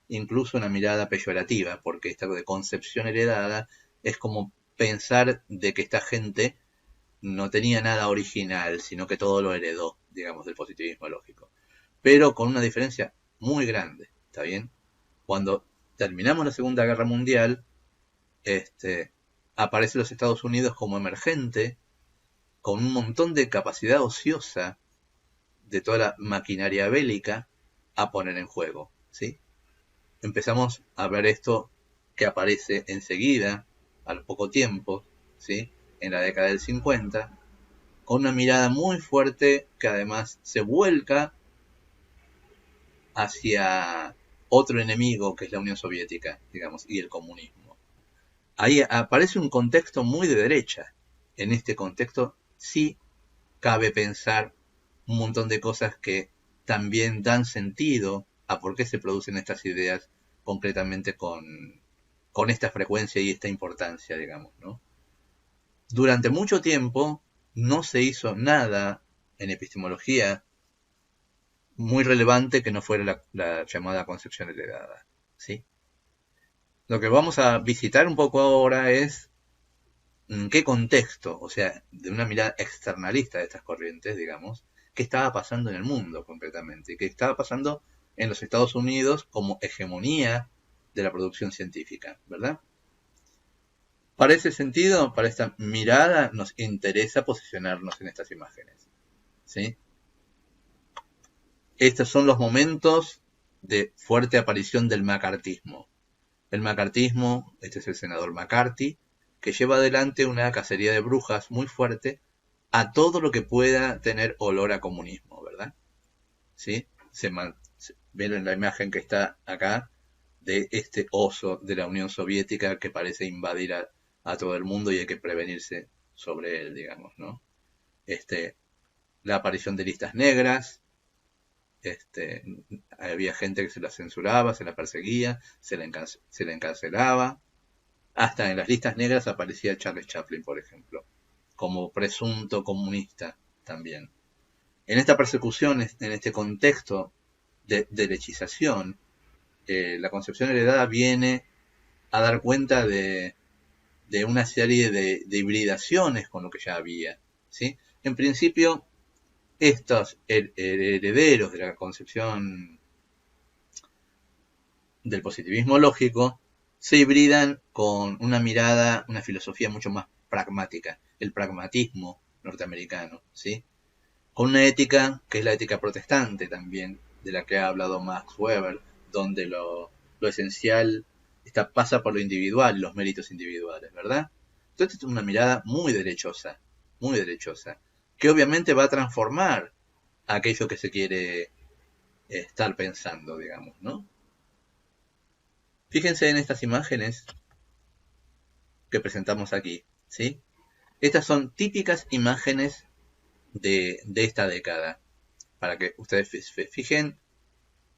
incluso una mirada peyorativa, porque esta de concepción heredada es como pensar de que esta gente no tenía nada original, sino que todo lo heredó, digamos, del positivismo lógico. Pero con una diferencia muy grande, ¿está bien? Cuando terminamos la Segunda Guerra Mundial, este, aparece los Estados Unidos como emergente, con un montón de capacidad ociosa de toda la maquinaria bélica a poner en juego, ¿sí? Empezamos a ver esto que aparece enseguida, al poco tiempo, ¿sí? En la década del 50, con una mirada muy fuerte que además se vuelca hacia otro enemigo que es la Unión Soviética, digamos, y el comunismo. Ahí aparece un contexto muy de derecha. En este contexto sí cabe pensar un montón de cosas que también dan sentido a por qué se producen estas ideas concretamente con esta frecuencia y esta importancia, digamos, ¿no? Durante mucho tiempo no se hizo nada en epistemología muy relevante que no fuera la llamada concepción heredada, ¿sí? Lo que vamos a visitar un poco ahora es en qué contexto, o sea, de una mirada externalista de estas corrientes, digamos, qué estaba pasando en el mundo concretamente, y qué estaba pasando en los Estados Unidos como hegemonía de la producción científica, ¿verdad? Para ese sentido, para esta mirada, nos interesa posicionarnos en estas imágenes, ¿sí? Estos son los momentos de fuerte aparición del macartismo. El macartismo, este es el senador McCarthy, que lleva adelante una cacería de brujas muy fuerte a todo lo que pueda tener olor a comunismo, ¿verdad? ¿Sí? Ven en la imagen que está acá de este oso de la Unión Soviética que parece invadir a todo el mundo y hay que prevenirse sobre él, digamos, ¿no? Este, la aparición de listas negras, este, había gente que se la censuraba, se la perseguía, se la encarcelaba. Hasta en las listas negras aparecía Charles Chaplin, por ejemplo, como presunto comunista también. En esta persecución, en este contexto de derechización, la concepción heredada viene a dar cuenta de una serie de hibridaciones con lo que ya había, ¿sí? En principio, estos herederos de la concepción del positivismo lógico se hibridan con una mirada, una filosofía mucho más pragmática, el pragmatismo norteamericano, ¿sí? Con una ética que es la ética protestante también, de la que ha hablado Max Weber, donde lo esencial pasa por lo individual, los méritos individuales, ¿verdad? Entonces es una mirada muy derechosa, que obviamente va a transformar aquello que se quiere estar pensando, digamos, ¿no? Fíjense en estas imágenes que presentamos aquí, ¿sí? Estas son típicas imágenes de esta década, para que ustedes fijen,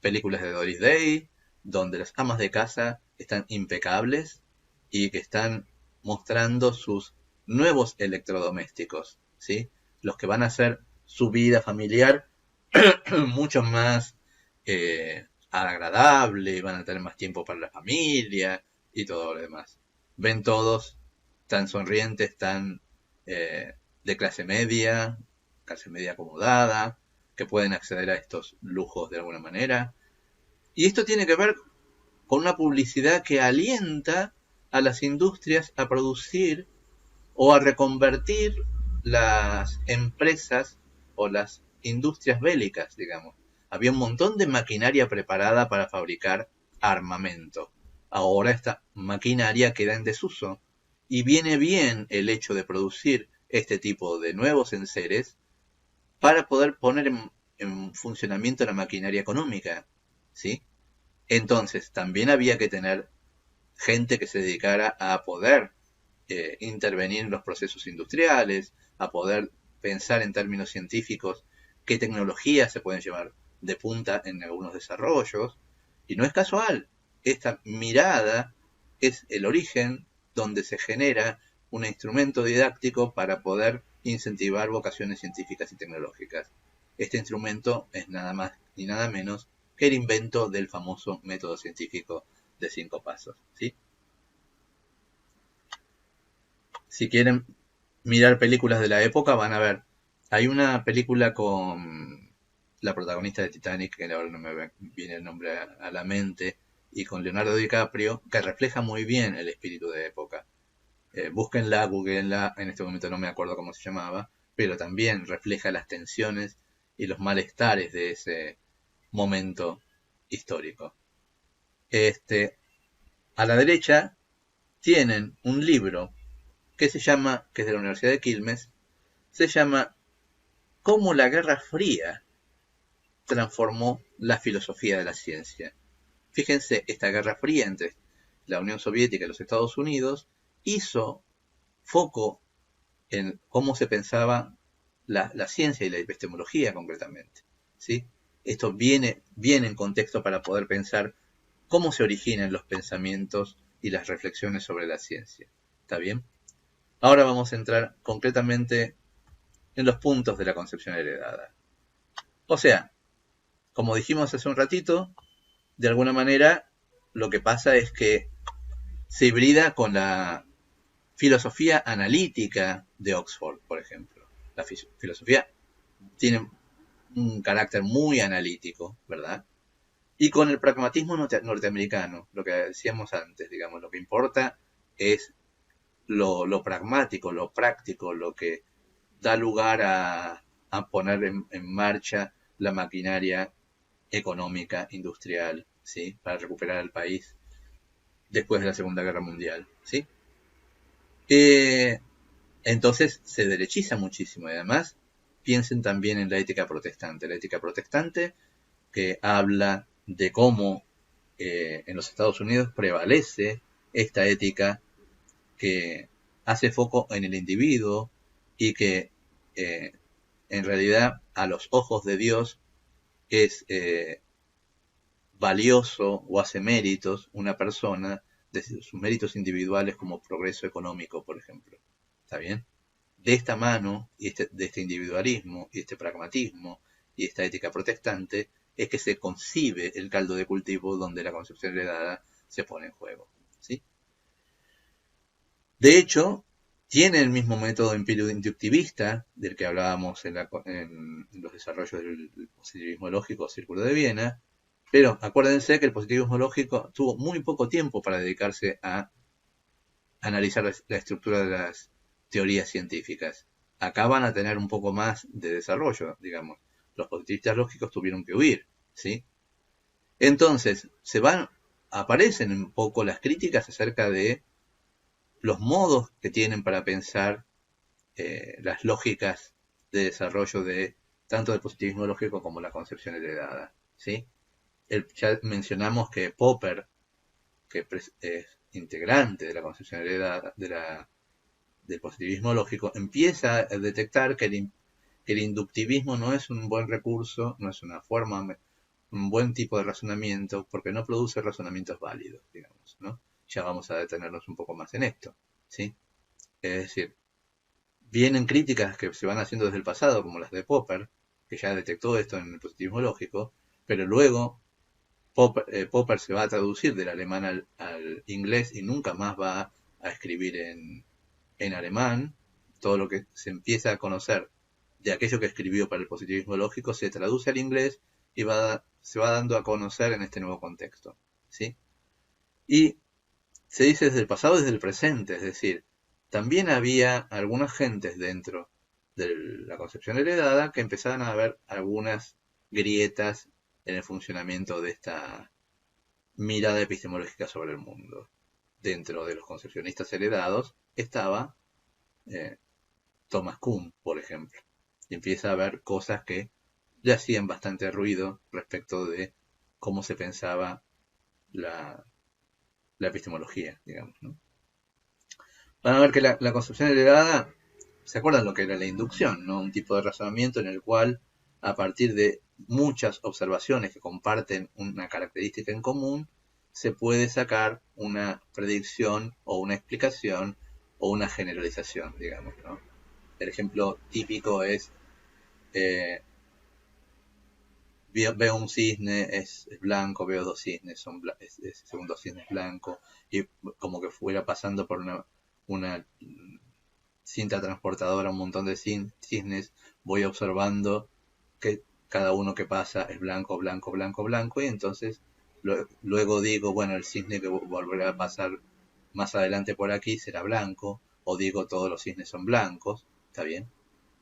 películas de Doris Day, donde las amas de casa están impecables y que están mostrando sus nuevos electrodomésticos, ¿sí? Los que van a hacer su vida familiar mucho más agradable, van a tener más tiempo para la familia y todo lo demás. Ven todos tan sonrientes, tan de clase media acomodada, que pueden acceder a estos lujos de alguna manera. Y esto tiene que ver con una publicidad que alienta a las industrias a producir o a reconvertir las empresas o las industrias bélicas, digamos. Había un montón de maquinaria preparada para fabricar armamento. Ahora esta maquinaria queda en desuso y viene bien el hecho de producir este tipo de nuevos enseres para poder poner en funcionamiento la maquinaria económica, ¿sí? Entonces, también había que tener gente que se dedicara a poder intervenir en los procesos industriales, a poder pensar en términos científicos qué tecnologías se pueden llevar de punta en algunos desarrollos. Y no es casual, esta mirada es el origen donde se genera un instrumento didáctico para poder incentivar vocaciones científicas y tecnológicas. Este instrumento es nada más ni nada menos que el invento del famoso método científico de 5 pasos, ¿sí? Si quieren mirar películas de la época, van a ver. Hay una película con la protagonista de Titanic, que ahora no me viene el nombre a la mente, y con Leonardo DiCaprio, que refleja muy bien el espíritu de época. Búsquenla, googleenla, en este momento no me acuerdo cómo se llamaba, pero también refleja las tensiones y los malestares de ese momento histórico. A la derecha tienen un libro que se llama, que es de la Universidad de Quilmes, se llama Cómo la Guerra Fría transformó la filosofía de la ciencia. Fíjense, esta Guerra Fría entre la Unión Soviética y los Estados Unidos hizo foco en cómo se pensaba la ciencia y la epistemología concretamente, ¿sí? Esto viene en contexto para poder pensar cómo se originan los pensamientos y las reflexiones sobre la ciencia. ¿Está bien? Ahora vamos a entrar concretamente en los puntos de la concepción heredada. O sea, como dijimos hace un ratito, de alguna manera lo que pasa es que se hibrida con la filosofía analítica de Oxford, por ejemplo. La filosofía tiene un carácter muy analítico, ¿verdad? Y con el pragmatismo norteamericano, lo que decíamos antes, digamos, lo que importa es lo pragmático, lo práctico, lo que da lugar a poner en marcha la maquinaria económica, industrial, ¿sí? Para recuperar el país después de la Segunda Guerra Mundial, ¿sí? Entonces se derechiza muchísimo y además piensen también en la ética protestante que habla de cómo en los Estados Unidos prevalece esta ética que hace foco en el individuo y que eh, en realidad a los ojos de Dios es valioso o hace méritos una persona de sus méritos individuales como progreso económico, por ejemplo. ¿Está bien? De esta mano y de este individualismo y este pragmatismo y esta ética protestante es que se concibe el caldo de cultivo donde la concepción heredada se pone en juego, ¿sí? De hecho, tiene el mismo método empírico-inductivista del que hablábamos en los desarrollos del positivismo lógico Círculo de Viena, pero acuérdense que el positivismo lógico tuvo muy poco tiempo para dedicarse a analizar la estructura de las teorías científicas. Acá van a tener un poco más de desarrollo, digamos. Los positivistas lógicos tuvieron que huir, ¿sí? Entonces, aparecen un poco las críticas acerca de los modos que tienen para pensar las lógicas de desarrollo de tanto del positivismo lógico como la concepción heredada, ¿sí? Ya mencionamos que Popper, que es integrante de la concepción heredada del positivismo lógico, empieza a detectar que el inductivismo no es un buen recurso, no es una forma, un buen tipo de razonamiento, porque no produce razonamientos válidos, digamos, ¿no? Ya vamos a detenernos un poco más en esto, ¿sí? Es decir, vienen críticas que se van haciendo desde el pasado, como las de Popper, que ya detectó esto en el positivismo lógico, pero luego Popper se va a traducir del alemán al inglés y nunca más va a escribir en alemán. Todo lo que se empieza a conocer de aquello que escribió para el positivismo lógico se traduce al inglés y se va dando a conocer en este nuevo contexto, ¿sí? Y se dice desde el pasado y desde el presente, es decir, también había algunas gentes dentro de la concepción heredada que empezaban a ver algunas grietas en el funcionamiento de esta mirada epistemológica sobre el mundo. Dentro de los concepcionistas heredados estaba eh, Thomas Kuhn, por ejemplo. Y empieza a ver cosas que le hacían bastante ruido respecto de cómo se pensaba la, la epistemología, digamos, ¿no? Van a ver que la concepción heredada, ¿se acuerdan lo que era la inducción? ¿No? Un tipo de razonamiento en el cual, a partir de muchas observaciones que comparten una característica en común, se puede sacar una predicción o una explicación o una generalización, digamos, ¿no? El ejemplo típico es, veo un cisne, es blanco, veo dos cisnes, el segundo cisne es blanco, y como que fuera pasando por una cinta transportadora, un montón de cisnes, voy observando que cada uno que pasa es blanco, blanco, blanco, blanco, y entonces luego digo, bueno, el cisne que volverá a pasar más adelante por aquí será blanco, o digo todos los cisnes son blancos, ¿está bien?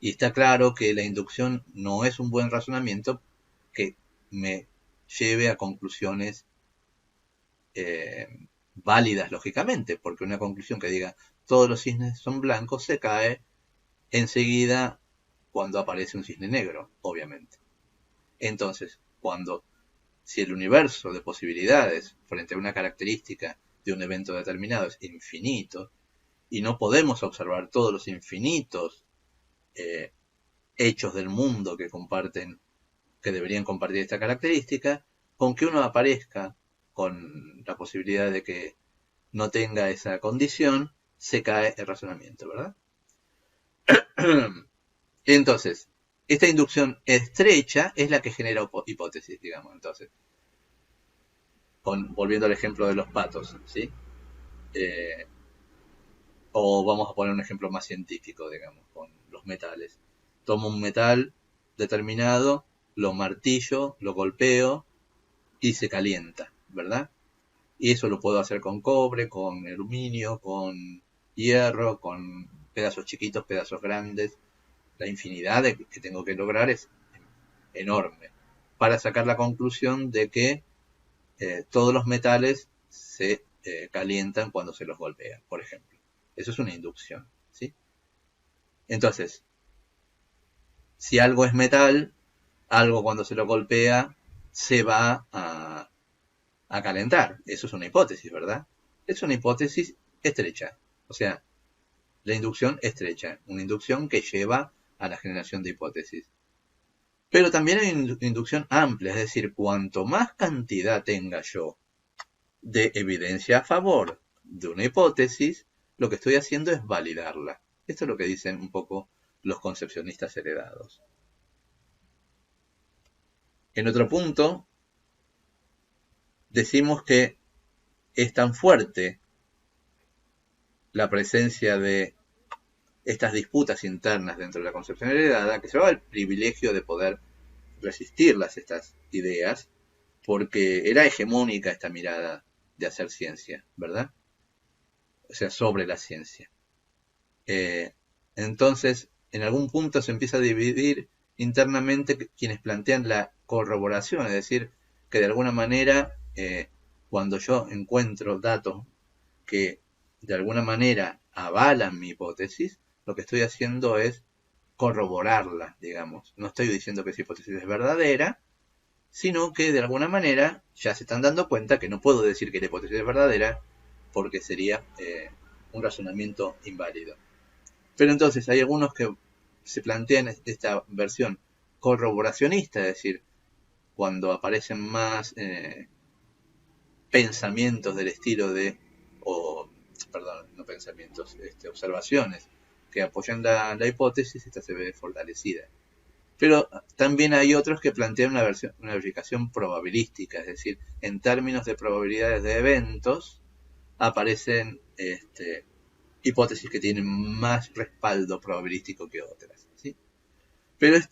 Y está claro que la inducción no es un buen razonamiento que me lleve a conclusiones eh, válidas lógicamente, porque una conclusión que diga todos los cisnes son blancos se cae enseguida cuando aparece un cisne negro, obviamente. Entonces, si el universo de posibilidades frente a una característica de un evento determinado es infinito, y no podemos observar todos los infinitos eh, hechos del mundo que deberían compartir esta característica, con que uno aparezca con la posibilidad de que no tenga esa condición, se cae el razonamiento, ¿verdad? Entonces, esta inducción estrecha es la que genera hipótesis, digamos. Entonces, volviendo al ejemplo de los patos, ¿sí? Eh, o vamos a poner un ejemplo más científico, digamos, con los metales. Tomo un metal determinado, lo martillo, lo golpeo y se calienta, ¿verdad? Y eso lo puedo hacer con cobre, con aluminio, con hierro, con pedazos chiquitos, pedazos grandes. La infinidad que tengo que lograr es enorme para sacar la conclusión de que todos los metales se calientan cuando se los golpea, por ejemplo. Eso es una inducción, ¿sí? Entonces, si algo es metal, algo cuando se lo golpea se va a calentar. Eso es una hipótesis, ¿verdad? Es una hipótesis estrecha. O sea, la inducción estrecha. Una inducción que lleva a la generación de hipótesis. Pero también hay inducción amplia, es decir, cuanto más cantidad tenga yo de evidencia a favor de una hipótesis, lo que estoy haciendo es validarla. Esto es lo que dicen un poco los concepcionistas heredados. En otro punto, decimos que es tan fuerte la presencia de estas disputas internas dentro de la concepción heredada que se va al privilegio de poder resistirlas, estas ideas, porque era hegemónica esta mirada de hacer ciencia, ¿verdad? O sea, sobre la ciencia. Entonces, en algún punto se empieza a dividir internamente quienes plantean la corroboración, es decir, que de alguna manera, cuando yo encuentro datos que de alguna manera avalan mi hipótesis, lo que estoy haciendo es corroborarla, digamos. No estoy diciendo que esa hipótesis es verdadera, sino que de alguna manera ya se están dando cuenta que no puedo decir que la hipótesis es verdadera porque sería un razonamiento inválido. Pero entonces hay algunos que se plantean esta versión corroboracionista, es decir, cuando aparecen más pensamientos del estilo de, perdón, no pensamientos, observaciones que apoyan la hipótesis, esta se ve fortalecida. Pero también hay otros que plantean una verificación probabilística, es decir, en términos de probabilidades de eventos aparecen hipótesis que tienen más respaldo probabilístico que otras, ¿sí? Pero es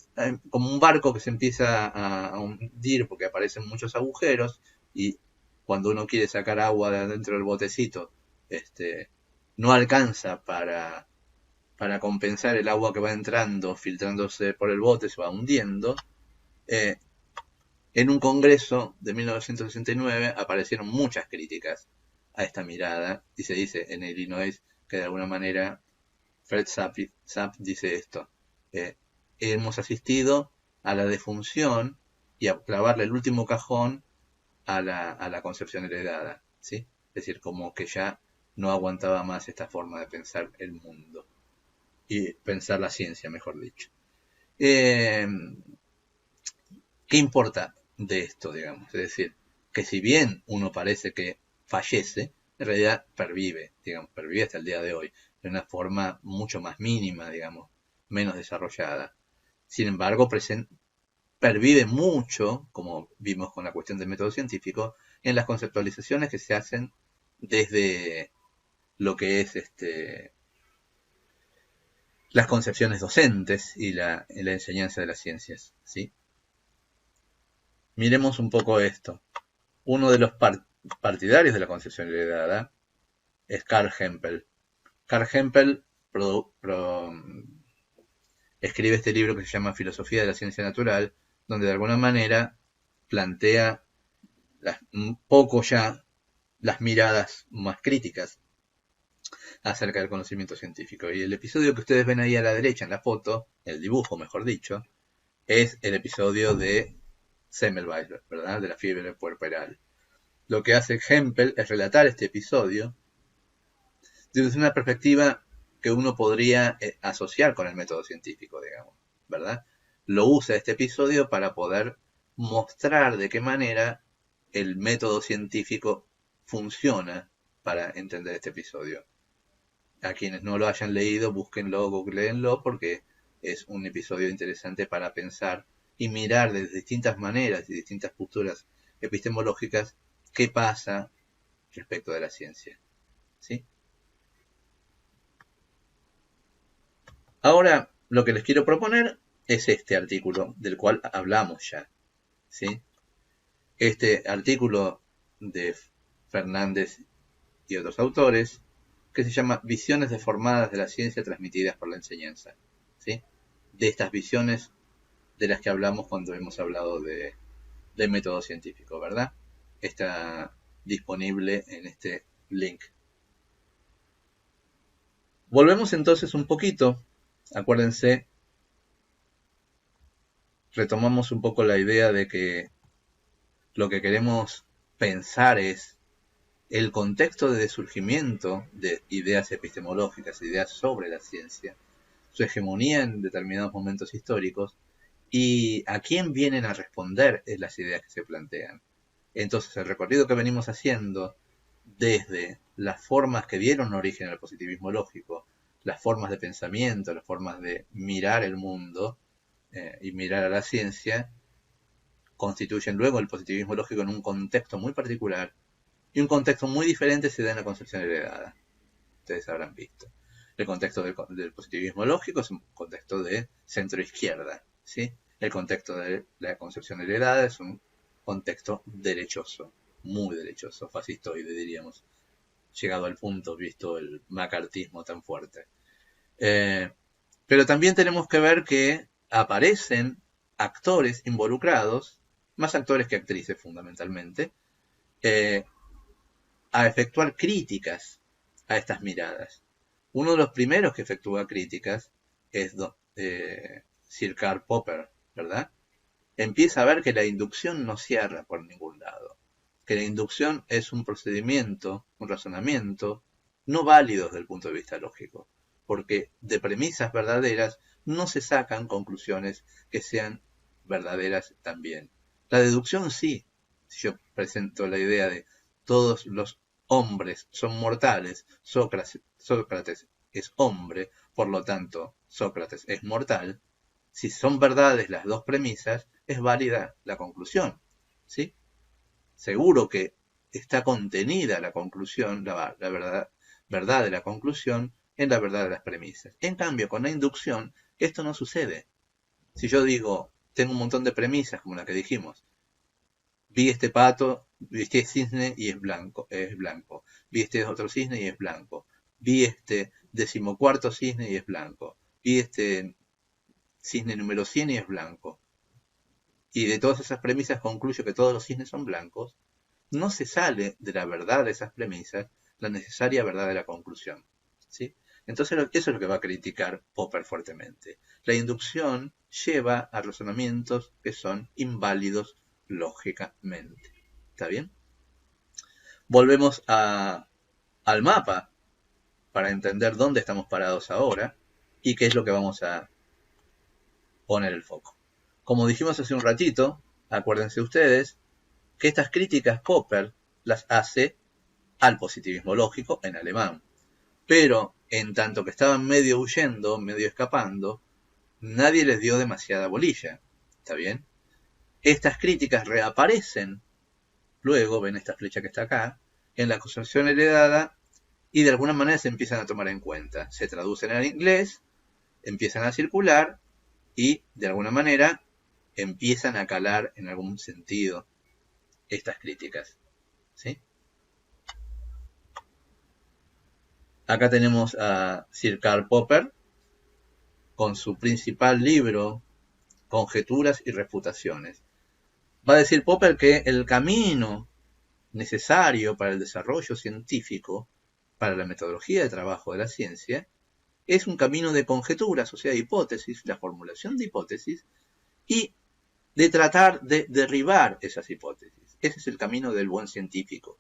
como un barco que se empieza a hundir porque aparecen muchos agujeros y cuando uno quiere sacar agua de adentro del botecito, no alcanza para compensar el agua que va entrando, filtrándose por el bote, se va hundiendo. En un congreso de 1969 aparecieron muchas críticas a esta mirada y se dice en Illinois que de alguna manera Fred Sapp dice esto: hemos asistido a la defunción y a clavarle el último cajón a la concepción heredada, ¿sí? Es decir, como que ya no aguantaba más esta forma de pensar el mundo y pensar la ciencia, mejor dicho. ¿Qué importa de esto, digamos? Es decir, que si bien uno parece que fallece, en realidad pervive hasta el día de hoy, de una forma mucho más mínima, digamos, menos desarrollada. Sin embargo, pervive mucho, como vimos con la cuestión del método científico, en las conceptualizaciones que se hacen desde lo que es las concepciones docentes y la enseñanza de las ciencias, ¿sí? Miremos un poco esto. Uno de los partidarios de la concepción heredada es Carl Hempel. Carl Hempel escribe este libro que se llama Filosofía de la Ciencia Natural, donde de alguna manera plantea un poco ya las miradas más críticas acerca del conocimiento científico. Y el episodio que ustedes ven ahí a la derecha en la foto, el dibujo mejor dicho, es el episodio de Semmelweis, ¿verdad? De la fiebre puerperal. Lo que hace Hempel es relatar este episodio desde una perspectiva que uno podría asociar con el método científico, digamos, ¿verdad? Lo usa este episodio para poder mostrar de qué manera el método científico funciona para entender este episodio. A quienes no lo hayan leído, búsquenlo, googleenlo, porque es un episodio interesante para pensar y mirar de distintas maneras y distintas posturas epistemológicas qué pasa respecto de la ciencia, ¿sí? Ahora, lo que les quiero proponer es este artículo del cual hablamos ya, ¿sí? Este artículo de Fernández y otros autores, que se llama Visiones deformadas de la ciencia transmitidas por la enseñanza, ¿sí? De estas visiones de las que hablamos cuando hemos hablado de método científico, ¿verdad? Está disponible en este link. Volvemos entonces un poquito, acuérdense, retomamos un poco la idea de que lo que queremos pensar es el contexto de surgimiento de ideas epistemológicas, ideas sobre la ciencia, su hegemonía en determinados momentos históricos y a quién vienen a responder las ideas que se plantean. Entonces, el recorrido que venimos haciendo desde las formas que dieron origen al positivismo lógico, las formas de pensamiento, las formas de mirar el mundo y mirar a la ciencia, constituyen luego el positivismo lógico en un contexto muy particular y un contexto muy diferente se da en la concepción heredada. Ustedes habrán visto. El contexto del positivismo lógico es un contexto de centro-izquierda, ¿sí? El contexto de la concepción heredada es un contexto derechoso, muy derechoso, fascistoide diríamos, llegado al punto visto el macartismo tan fuerte. Pero también tenemos que ver que aparecen actores involucrados, más actores que actrices fundamentalmente, a efectuar críticas a estas miradas. Uno de los primeros que efectúa críticas es Sir Karl Popper, ¿verdad? Empieza a ver que la inducción no cierra por ningún lado, que la inducción es un procedimiento, un razonamiento no válido desde el punto de vista lógico, porque de premisas verdaderas no se sacan conclusiones que sean verdaderas también. La deducción sí, si yo presento la idea de todos los hombres son mortales, Sócrates es hombre, por lo tanto Sócrates es mortal, si son verdades las dos premisas, es válida la conclusión, ¿sí? Seguro que está contenida la conclusión, la verdad de la conclusión, en la verdad de las premisas. En cambio, con la inducción, esto no sucede. Si yo digo, tengo un montón de premisas, como la que dijimos, vi este pato, vi este cisne y es blanco, vi este otro cisne y es blanco, vi este 14º cisne y es blanco, vi este cisne número 100 y es blanco. Y de todas esas premisas concluyo que todos los cisnes son blancos. No se sale de la verdad de esas premisas la necesaria verdad de la conclusión, ¿sí? Entonces eso es lo que va a criticar Popper fuertemente. La inducción lleva a razonamientos que son inválidos lógicamente. ¿Está bien? Volvemos al mapa para entender dónde estamos parados ahora y qué es lo que vamos a poner el foco. Como dijimos hace un ratito, acuérdense ustedes que estas críticas Popper las hace al positivismo lógico en alemán. Pero en tanto que estaban medio huyendo, medio escapando, nadie les dio demasiada bolilla. ¿Está bien? Estas críticas reaparecen luego, ven esta flecha que está acá, en la construcción heredada y de alguna manera se empiezan a tomar en cuenta. Se traducen al inglés, empiezan a circular y de alguna manera empiezan a calar en algún sentido estas críticas. ¿Sí? Acá tenemos a Sir Karl Popper con su principal libro, Conjeturas y Refutaciones. Va a decir Popper que el camino necesario para el desarrollo científico, para la metodología de trabajo de la ciencia, es un camino de conjeturas, o sea, hipótesis, la formulación de hipótesis, y de tratar de derribar esas hipótesis. Ese es el camino del buen científico,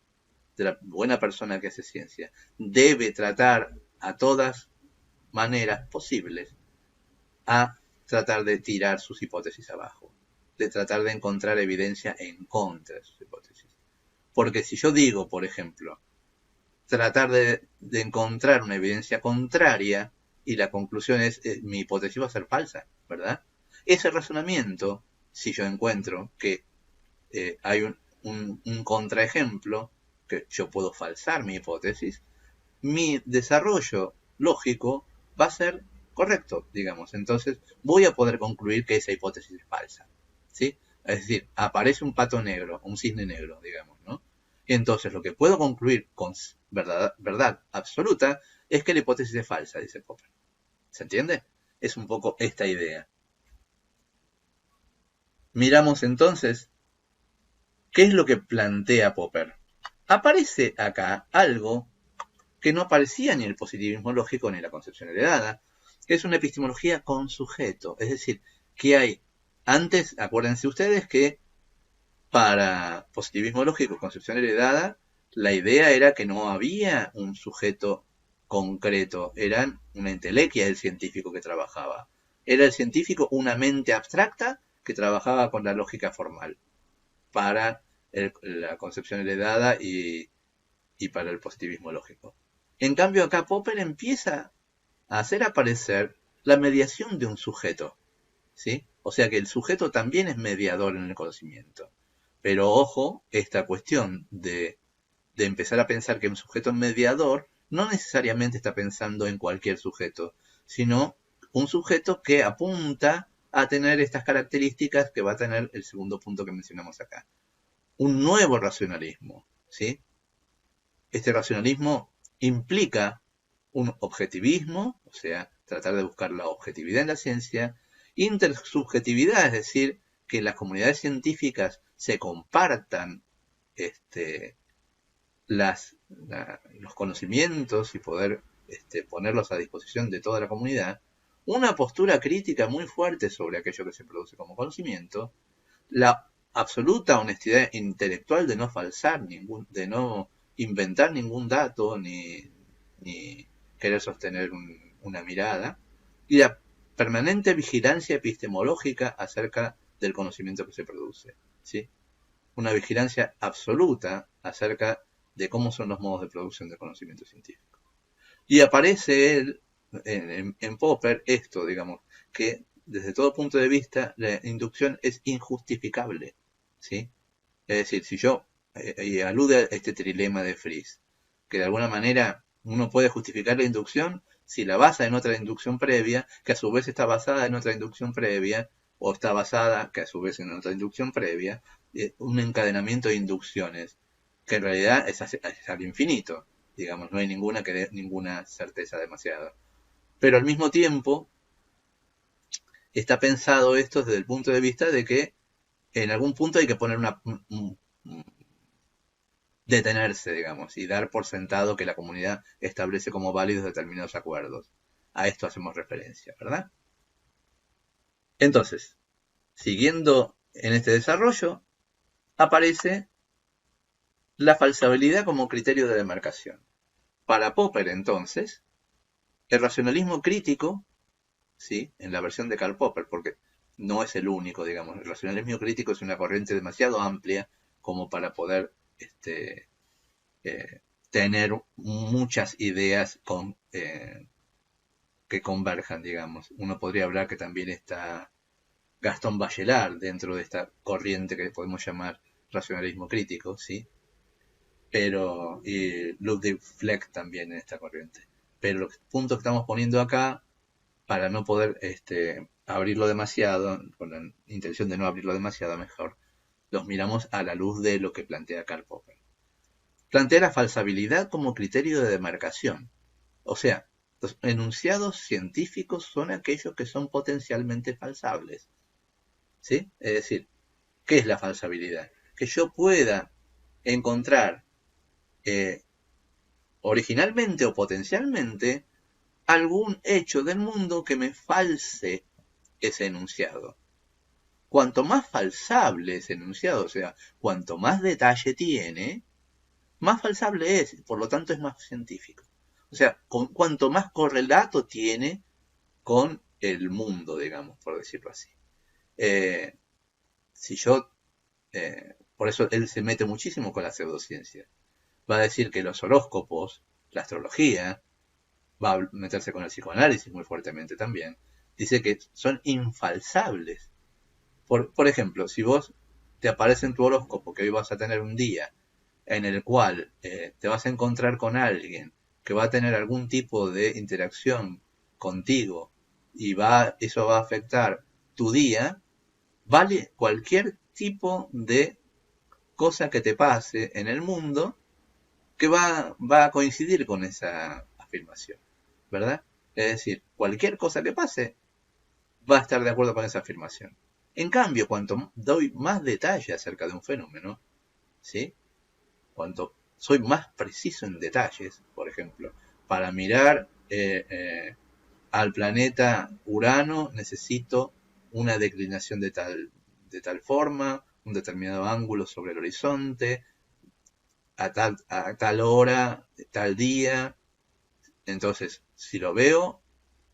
de la buena persona que hace ciencia. Debe tratar a todas maneras posibles a tratar de tirar sus hipótesis abajo, de tratar de encontrar evidencia en contra de sus hipótesis. Porque si yo digo, por ejemplo, tratar de encontrar una evidencia contraria y la conclusión es mi hipótesis va a ser falsa, ¿verdad? Ese razonamiento, si yo encuentro que hay un contraejemplo, que yo puedo falsar mi hipótesis, mi desarrollo lógico va a ser correcto, digamos. Entonces voy a poder concluir que esa hipótesis es falsa, ¿sí? Es decir, aparece un pato negro, un cisne negro, digamos, ¿no? Y entonces lo que puedo concluir con verdad absoluta es que la hipótesis es falsa, dice Popper. ¿Se entiende? Es un poco esta idea. Miramos entonces qué es lo que plantea Popper. Aparece acá algo que no aparecía ni en el positivismo lógico ni en la concepción heredada, que es una epistemología con sujeto. Es decir, que hay, antes, acuérdense ustedes que para positivismo lógico y concepción heredada, la idea era que no había un sujeto concreto, era una entelequia del científico que trabajaba. Era el científico una mente abstracta que trabajaba con la lógica formal para la concepción heredada y para el positivismo lógico. En cambio, acá Popper empieza a hacer aparecer la mediación de un sujeto, ¿sí? O sea que el sujeto también es mediador en el conocimiento. Pero ojo, esta cuestión de empezar a pensar que un sujeto es mediador no necesariamente está pensando en cualquier sujeto, sino un sujeto que apunta a tener estas características que va a tener el segundo punto que mencionamos acá. Un nuevo racionalismo, ¿sí? Este racionalismo implica un objetivismo, o sea, tratar de buscar la objetividad en la ciencia, intersubjetividad, es decir, que las comunidades científicas se compartan los conocimientos y poder ponerlos a disposición de toda la comunidad, una postura crítica muy fuerte sobre aquello que se produce como conocimiento, la absoluta honestidad intelectual de no falsar de no inventar ningún dato ni querer sostener una mirada, y la permanente vigilancia epistemológica acerca del conocimiento que se produce, ¿sí? Una vigilancia absoluta acerca de cómo son los modos de producción del conocimiento científico. Y aparece él, en Popper, esto, digamos, que desde todo punto de vista la inducción es injustificable, ¿sí? Es decir, si yo, y alude a este trilema de Fries, que de alguna manera uno puede justificar la inducción si la basa en otra inducción previa, que a su vez está basada en otra inducción previa, o está basada, que a su vez en otra inducción previa, un encadenamiento de inducciones, que en realidad es al infinito, digamos, no hay ninguna certeza demasiado. Pero al mismo tiempo, está pensado esto desde el punto de vista de que en algún punto hay que poner detenerse, digamos, y dar por sentado que la comunidad establece como válidos determinados acuerdos. A esto hacemos referencia, ¿verdad? Entonces, siguiendo en este desarrollo, aparece la falsabilidad como criterio de demarcación. Para Popper, entonces, el racionalismo crítico, ¿sí? En la versión de Karl Popper, porque no es el único, digamos, el racionalismo crítico es una corriente demasiado amplia como para poder tener muchas ideas que converjan, digamos. Uno podría hablar que también está Gastón Bachelard dentro de esta corriente que podemos llamar racionalismo crítico, ¿sí? Pero, y Ludwig Fleck también en esta corriente. Pero los puntos que estamos poniendo acá, para no poder abrirlo demasiado, con la intención de no abrirlo demasiado mejor, los miramos a la luz de lo que plantea Karl Popper. Plantea la falsabilidad como criterio de demarcación. O sea, los enunciados científicos son aquellos que son potencialmente falsables. ¿Sí? Es decir, ¿qué es la falsabilidad? Que yo pueda encontrar originalmente o potencialmente algún hecho del mundo que me false ese enunciado. Cuanto más falsable ese enunciado, o sea, cuanto más detalle tiene, más falsable es, por lo tanto es más científico. O sea, cuanto más correlato tiene con el mundo, digamos, por decirlo así. Si yo, por eso él se mete muchísimo con la pseudociencia. Va a decir que los horóscopos, la astrología, va a meterse con el psicoanálisis muy fuertemente también. Dice que son infalsables. Por ejemplo, si vos te aparece en tu horóscopo que hoy vas a tener un día en el cual te vas a encontrar con alguien que va a tener algún tipo de interacción contigo y eso va a afectar tu día, vale cualquier tipo de cosa que te pase en el mundo que va a coincidir con esa afirmación, ¿verdad? Es decir, cualquier cosa que pase va a estar de acuerdo con esa afirmación. En cambio, cuanto doy más detalle acerca de un fenómeno, ¿sí? Cuanto soy más preciso en detalles, por ejemplo, para mirar al planeta Urano necesito una declinación de tal forma, un determinado ángulo sobre el horizonte, a tal hora, tal día. Entonces, si lo veo,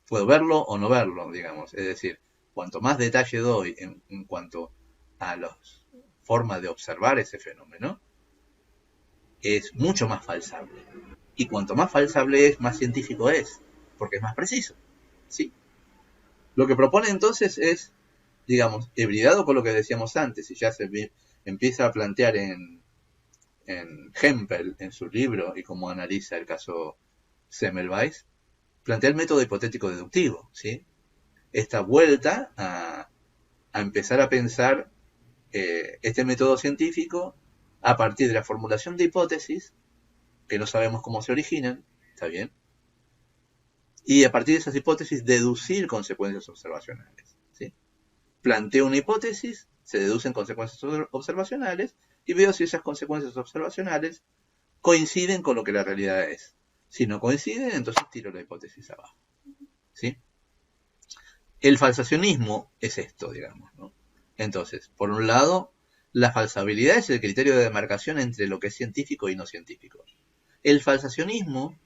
puedo verlo o no verlo, digamos. Es decir, cuanto más detalle doy en cuanto a las formas de observar ese fenómeno, es mucho más falsable. Y cuanto más falsable es, más científico es, porque es más preciso. ¿Sí? Lo que propone entonces es, digamos, hibridado con lo que decíamos antes, y ya se empieza a plantear en Hempel, en su libro, y cómo analiza el caso Semmelweis, plantea el método hipotético deductivo, ¿sí? Esta vuelta a empezar a pensar este método científico a partir de la formulación de hipótesis, que no sabemos cómo se originan, ¿está bien? Y a partir de esas hipótesis deducir consecuencias observacionales, ¿sí? Planteo una hipótesis, se deducen consecuencias observacionales y veo si esas consecuencias observacionales coinciden con lo que la realidad es. Si no coinciden, entonces tiro la hipótesis abajo, ¿sí? El falsacionismo es esto, digamos, ¿no? Entonces, por un lado, la falsabilidad es el criterio de demarcación entre lo que es científico y no científico. El falsacionismo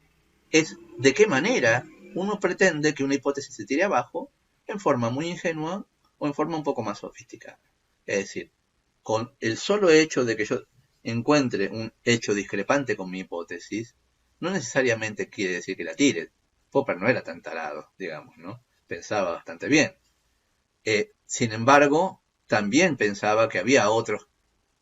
es de qué manera uno pretende que una hipótesis se tire abajo en forma muy ingenua o en forma un poco más sofisticada. Es decir, con el solo hecho de que yo encuentre un hecho discrepante con mi hipótesis, no necesariamente quiere decir que la tire. Popper no era tan tarado, digamos, ¿no? Pensaba bastante bien. Sin embargo, también pensaba que había otras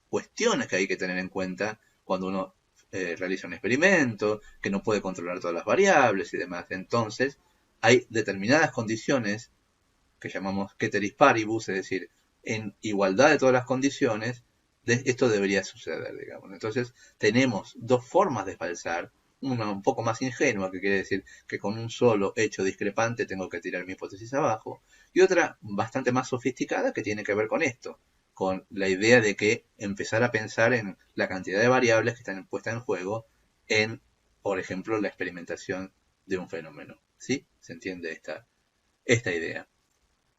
cuestiones que hay que tener en cuenta cuando uno realiza un experimento, que no puede controlar todas las variables y demás. Entonces, hay determinadas condiciones que llamamos ceteris paribus, es decir, en igualdad de todas las condiciones, esto debería suceder, digamos. Entonces, tenemos dos formas de falsar, una un poco más ingenua, que quiere decir que con un solo hecho discrepante tengo que tirar mi hipótesis abajo, y otra bastante más sofisticada que tiene que ver con esto, con la idea de que empezar a pensar en la cantidad de variables que están puestas en juego en, por ejemplo, la experimentación de un fenómeno. ¿Sí? ¿Se entiende esta idea?